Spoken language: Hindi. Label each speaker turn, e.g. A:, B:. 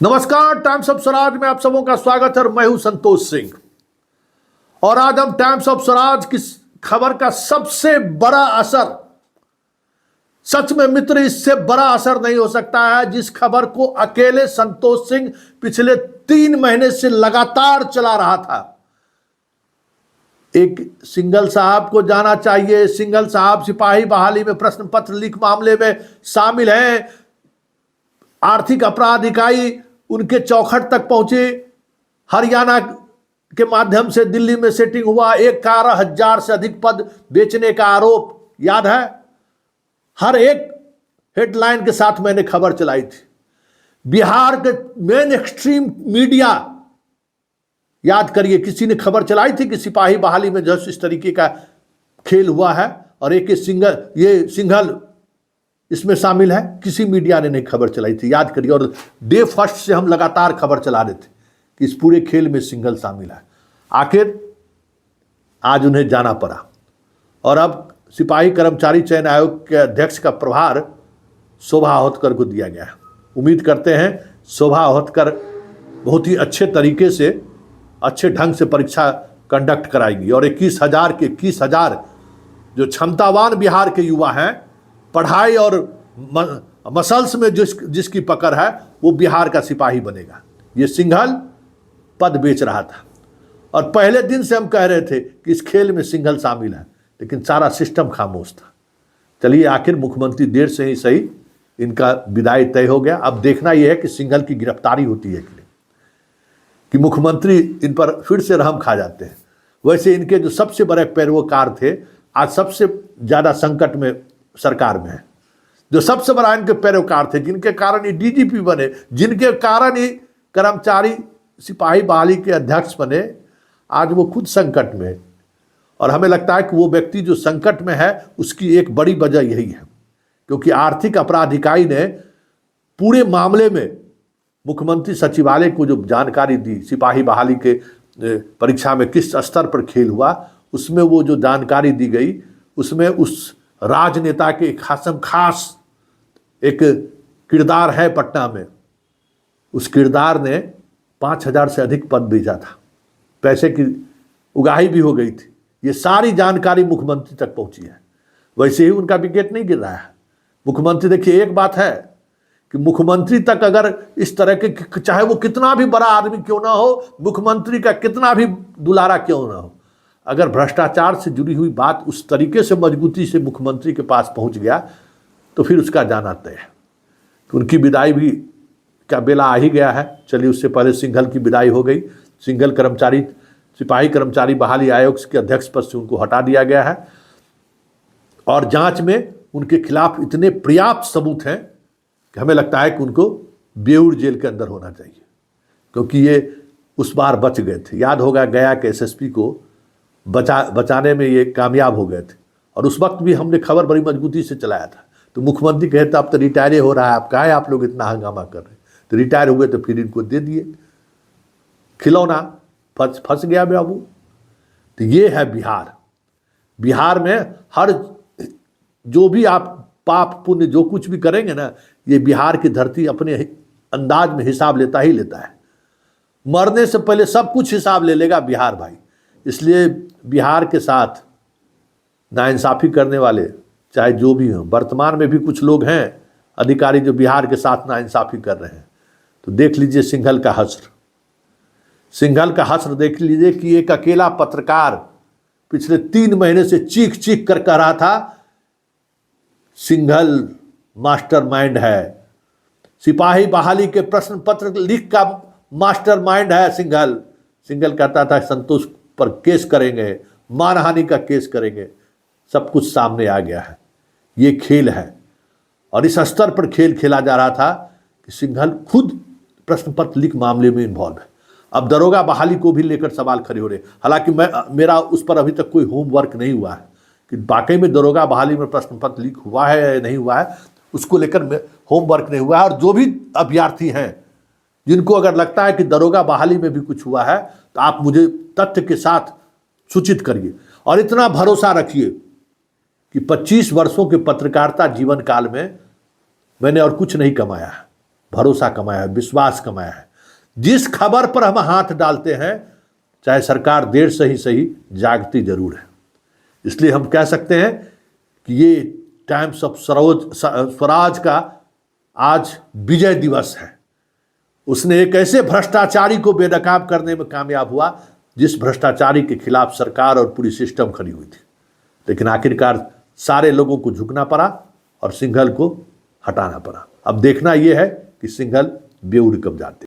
A: नमस्कार, टाइम्स ऑफ स्वराज में आप सबों का स्वागत है। मैं हूं संतोष सिंह और आज हम टाइम्स ऑफ स्वराज की खबर का सबसे बड़ा असर, सच में मित्र इससे बड़ा असर नहीं हो सकता है, जिस खबर को अकेले संतोष सिंह पिछले 3 महीने से लगातार चला रहा था। एक सिंघल साहब को जाना चाहिए। सिंघल साहब सिपाही बहाली में प्रश्न पत्र लीक मामले में शामिल हैं। आर्थिक अपराध इकाई उनके चौखट तक पहुंचे। हरियाणा के माध्यम से दिल्ली में सेटिंग हुआ। 11,000 से अधिक पद बेचने का आरोप याद है। हर एक हेडलाइन के साथ मैंने खबर चलाई थी। बिहार के मेन एक्सट्रीम मीडिया, याद करिए, किसी ने खबर चलाई थी कि सिपाही बहाली में जो इस तरीके का खेल हुआ है और एक सिंघल इसमें शामिल है। किसी मीडिया ने नहीं खबर चलाई थी, याद करिए। और डे फर्स्ट से हम लगातार खबर चला रहे थे कि इस पूरे खेल में सिंघल शामिल है। आखिर आज उन्हें जाना पड़ा और अब सिपाही कर्मचारी चयन आयोग के अध्यक्ष का प्रभार शोभा अहोतकर को दिया गया है। उम्मीद करते हैं शोभा अहोतकर बहुत ही अच्छे तरीके से, अच्छे ढंग से परीक्षा कंडक्ट कराएगी और 21,000 के 21,000 जो क्षमतावान बिहार के युवा हैं, पढ़ाई और मसल्स में जिसकी पकड़ है, वो बिहार का सिपाही बनेगा। ये सिंघल पद बेच रहा था और पहले दिन से हम कह रहे थे कि इस खेल में सिंघल शामिल है, लेकिन सारा सिस्टम खामोश था। चलिए, आखिर मुख्यमंत्री देर से ही सही इनका विदाई तय हो गया। अब देखना यह है कि सिंघल की गिरफ्तारी होती है कि मुख्यमंत्री इन पर फिर से रहम खा जाते हैं। वैसे इनके जो सबसे बड़े पैरोकार थे, आज सबसे ज़्यादा संकट में सरकार में है। जो सबसे बड़ा इनके पैरोकार थे, जिनके कारण ये डीजीपी बने, जिनके कारण ये कर्मचारी सिपाही बहाली के अध्यक्ष बने, आज वो खुद संकट में है। और हमें लगता है कि वो व्यक्ति जो संकट में है, उसकी एक बड़ी वजह यही है, क्योंकि आर्थिक अपराध इकाई ने पूरे मामले में मुख्यमंत्री सचिवालय को जो जानकारी दी, सिपाही बहाली के परीक्षा में किस स्तर पर खेल हुआ, उसमें वो जो जानकारी दी गई, उसमें उस राजनेता के खास एक किरदार है पटना में। उस किरदार ने 5,000 से अधिक पद भेजा था। पैसे की उगाही भी हो गई थी। ये सारी जानकारी मुख्यमंत्री तक पहुंची है। वैसे ही उनका विकेट नहीं गिर रहा है। मुख्यमंत्री, देखिए, एक बात है कि मुख्यमंत्री तक अगर इस तरह के, चाहे वो कितना भी बड़ा आदमी क्यों ना हो, मुख्यमंत्री का कितना भी दुलारा क्यों ना हो, अगर भ्रष्टाचार से जुड़ी हुई बात उस तरीके से मजबूती से मुख्यमंत्री के पास पहुंच गया, तो फिर उसका जाना तय है। तो उनकी विदाई भी का बेला आ ही गया है। चलिए, उससे पहले सिंघल की विदाई हो गई। सिंघल सिपाही कर्मचारी बहाली आयोग के अध्यक्ष पद से उनको हटा दिया गया है और जांच में उनके खिलाफ इतने पर्याप्त सबूत हैं कि हमें लगता है कि उनको बेऊर जेल के अंदर होना चाहिए, क्योंकि ये उस बार बच गए थे। याद होगा, गया के एसएसपी को बचाने में ये कामयाब हो गए थे और उस वक्त भी हमने खबर बड़ी मजबूती से चलाया था। तो मुख्यमंत्री कहते, अब तो रिटायर हो रहा है, आप कहा है आप लोग इतना हंगामा कर रहे हैं। तो रिटायर हुए तो फिर इनको दे दिए खिलौना, फंस गया बाबू। तो ये है बिहार। बिहार में हर जो भी आप पाप पुण्य जो कुछ भी करेंगे ना, ये बिहार की धरती अपने अंदाज में हिसाब लेता ही लेता है। मरने से पहले सब कुछ हिसाब ले लेगा बिहार भाई। इसलिए बिहार के साथ नाइंसाफ़ी करने वाले, चाहे जो भी हों, वर्तमान में भी कुछ लोग हैं अधिकारी जो बिहार के साथ नाइंसाफ़ी कर रहे हैं। तो देख लीजिए सिंघल का हश्र देख लीजिए कि एक अकेला पत्रकार पिछले 3 महीने से चीख कर कह रहा था सिंघल मास्टरमाइंड है, सिपाही बहाली के प्रश्न पत्र लीक का मास्टरमाइंड है सिंघल कहता था संतोष पर केस करेंगे, मानहानि का केस करेंगे। सब कुछ सामने आ गया है। ये खेल है और इस स्तर पर खेल खेला जा रहा था कि सिंघल खुद प्रश्न पत्र लीक मामले में इन्वॉल्व है। अब दरोगा बहाली को भी लेकर सवाल खड़े हो रहे। हालांकि मेरा उस पर अभी तक कोई होमवर्क नहीं हुआ है कि वाकई में दरोगा बहाली में प्रश्न पत्र लीक हुआ है या नहीं हुआ है, उसको लेकर होमवर्क नहीं हुआ है। और जो भी अभ्यर्थी हैं जिनको अगर लगता है कि दरोगा बहाली में भी कुछ हुआ है, तो आप मुझे तथ्य के साथ सूचित करिए। और इतना भरोसा रखिए कि 25 वर्षों के पत्रकारिता जीवन काल में मैंने और कुछ नहीं कमाया है। भरोसा कमाया है, विश्वास कमाया है। जिस खबर पर हम हाथ डालते हैं, चाहे सरकार देर से ही सही, जागती जरूर है। इसलिए हम कह सकते हैं कि ये टाइम्स ऑफ स्वराज का आज विजय दिवस है। उसने एक ऐसे भ्रष्टाचारी को बेनकाब करने में कामयाब हुआ जिस भ्रष्टाचारी के खिलाफ सरकार और पूरी सिस्टम खड़ी हुई थी। लेकिन आखिरकार सारे लोगों को झुकना पड़ा और सिंघल को हटाना पड़ा। अब देखना यह है कि सिंघल बेउड़ कब जाते।